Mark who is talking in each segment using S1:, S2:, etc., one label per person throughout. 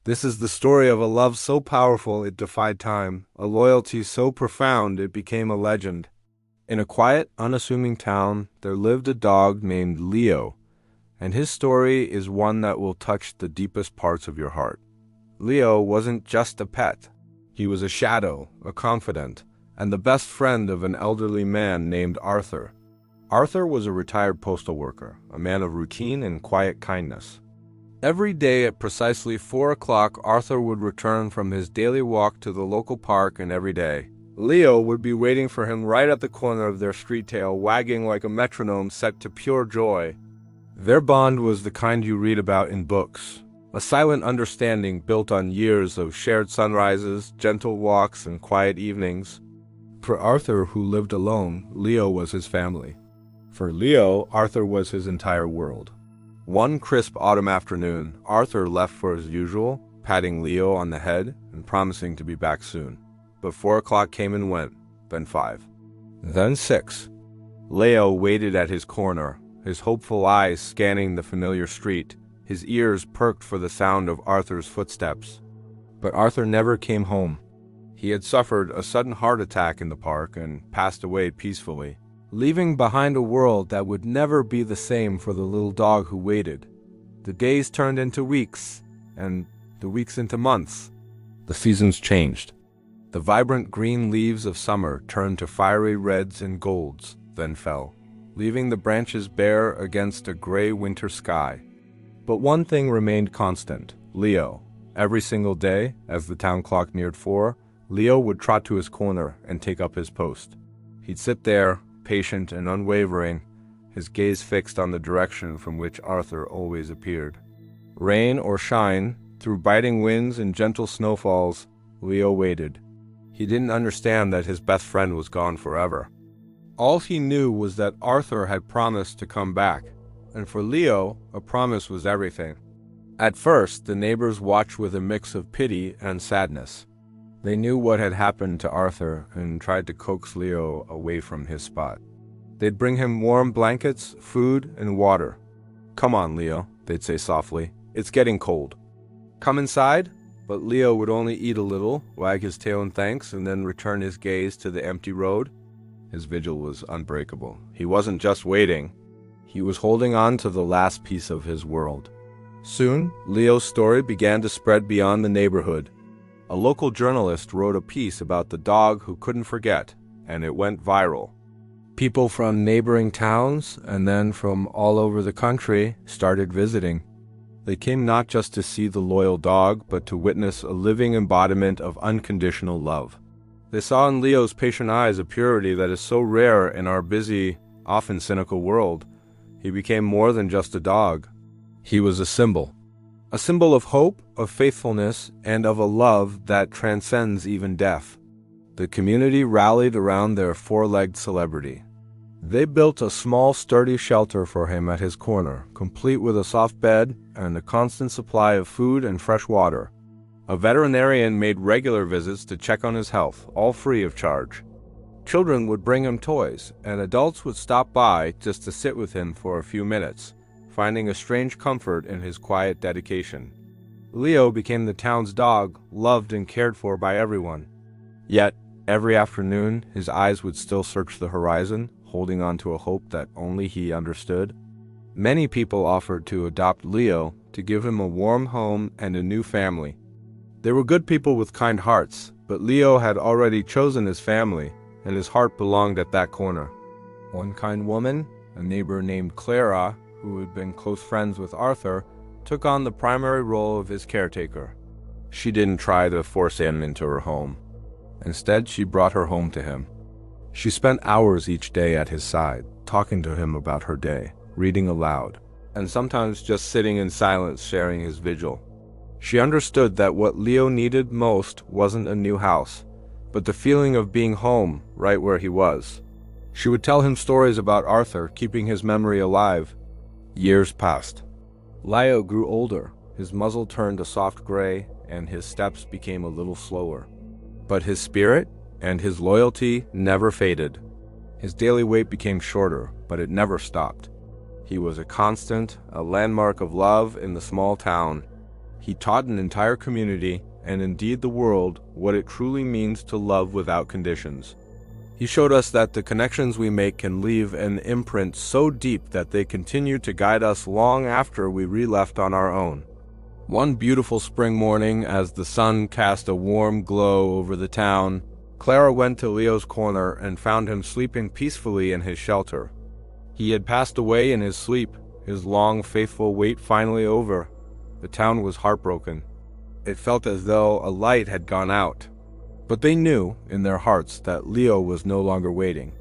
S1: This is the story of a love so powerful it defied time, a loyalty so profound it became a legend. In a quiet, unassuming town, there lived a dog named Leo, and his story is one that will touch the deepest parts of your heart. Leo wasn't just a pet. He was a shadow, a confidant, and the best friend of an elderly man named Arthur. Arthur was a retired postal worker, a man of routine and quiet kindness. Every day at precisely 4 o'clock, Arthur would return from his daily walk to the local park, and every day, Leo would be waiting for him right at the corner of their street, tail wagging like a metronome set to pure joy. Their bond was the kind you read about in books, a silent understanding built on years of shared sunrises, gentle walks, and quiet evenings. For Arthur, who lived alone, Leo was his family. For Leo, Arthur was his entire world. One crisp autumn afternoon, Arthur left for his usual, patting Leo on the head and promising to be back soon. But 4 o'clock came and went, then 5, then 6. Leo waited at his corner, his hopeful eyes scanning the familiar street, his ears perked for the sound of Arthur's footsteps. But Arthur never came home. He had suffered a sudden heart attack in the park and passed away peacefully, leaving behind a world that would never be the same for the little dog who waited. The days turned into weeks, and the weeks into months. The seasons changed. The vibrant green leaves of summer turned to fiery reds and golds, then fell, leaving the branches bare against a gray winter sky. But one thing remained constant: Leo. Every single day, as the town clock neared 4, Leo would trot to his corner and take up his post. He'd sit there, patient and unwavering, his gaze fixed on the direction from which Arthur always appeared. Rain or shine, through biting winds and gentle snowfalls, Leo waited. He didn't understand that his best friend was gone forever. All he knew was that Arthur had promised to come back, and for Leo, a promise was everything. At first, the neighbors watched with a mix of pity and sadness. They knew what had happened to Arthur and tried to coax Leo away from his spot. They'd bring him warm blankets, food, and water. "Come on, Leo," they'd say softly. "It's getting cold." "Come inside?" But Leo would only eat a little, wag his tail in thanks, and then return his gaze to the empty road. His vigil was unbreakable. He wasn't just waiting. He was holding on to the last piece of his world. Soon, Leo's story began to spread beyond the neighborhood. A local journalist wrote a piece about the dog who couldn't forget, and it went viral. People from neighboring towns, and then from all over the country, started visiting. They came not just to see the loyal dog, but to witness a living embodiment of unconditional love. They saw in Leo's patient eyes a purity that is so rare in our busy, often cynical world. He became more than just a dog. He was a symbol of hope, of faithfulness, and of a love that transcends even death. The community rallied around their four-legged celebrity. They built a small, sturdy shelter for him at his corner, complete with a soft bed and a constant supply of food and fresh water. A veterinarian made regular visits to check on his health, all free of charge. Children would bring him toys, and adults would stop by just to sit with him for a few minutes, finding a strange comfort in his quiet dedication. Leo became the town's dog, loved and cared for by everyone. Yet, every afternoon, his eyes would still search the horizon, holding on to a hope that only he understood. Many people offered to adopt Leo, to give him a warm home and a new family. They were good people with kind hearts, but Leo had already chosen his family, and his heart belonged at that corner. One kind woman, a neighbor named Clara, who had been close friends with Arthur, took on the primary role of his caretaker. She didn't try to force him into her home. Instead, she brought her home to him. She spent hours each day at his side, talking to him about her day, reading aloud, and sometimes just sitting in silence sharing his vigil. She understood that what Leo needed most wasn't a new house, but the feeling of being home right where he was. She would tell him stories about Arthur, keeping his memory alive. Years passed. Leo grew older, his muzzle turned a soft gray, and his steps became a little slower. But his spirit and his loyalty never faded. His daily wait became shorter, but it never stopped. He was a constant, a landmark of love in the small town. He taught an entire community, and indeed the world, what it truly means to love without conditions. He showed us that the connections we make can leave an imprint so deep that they continue to guide us long after we left on our own. One beautiful spring morning, as the sun cast a warm glow over the town, Clara went to Leo's corner and found him sleeping peacefully in his shelter. He had passed away in his sleep, his long, faithful wait finally over. The town was heartbroken. It felt as though a light had gone out. But they knew, in their hearts, that Leo was no longer waiting.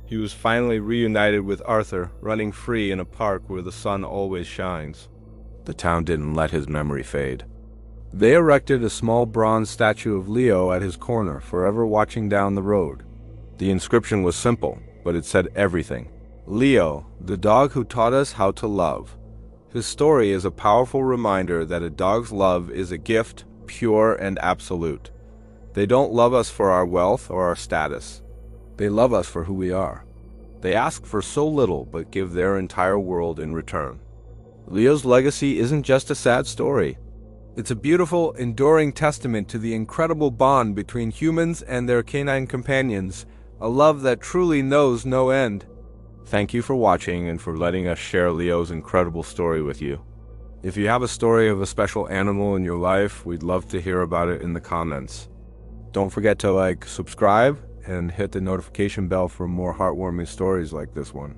S1: He was finally reunited with Arthur, running free in a park where the sun always shines. The town didn't let his memory fade. They erected a small bronze statue of Leo at his corner, forever watching down the road. The inscription was simple, but it said everything. Leo, the dog who taught us how to love. His story is a powerful reminder that a dog's love is a gift, pure and absolute. They don't love us for our wealth or our status. They love us for who we are. They ask for so little but give their entire world in return. Leo's legacy isn't just a sad story. It's a beautiful, enduring testament to the incredible bond between humans and their canine companions, a love that truly knows no end. Thank you for watching and for letting us share Leo's incredible story with you. If you have a story of a special animal in your life, we'd love to hear about it in the comments. Don't forget to subscribe, and hit the notification bell for more heartwarming stories like this one.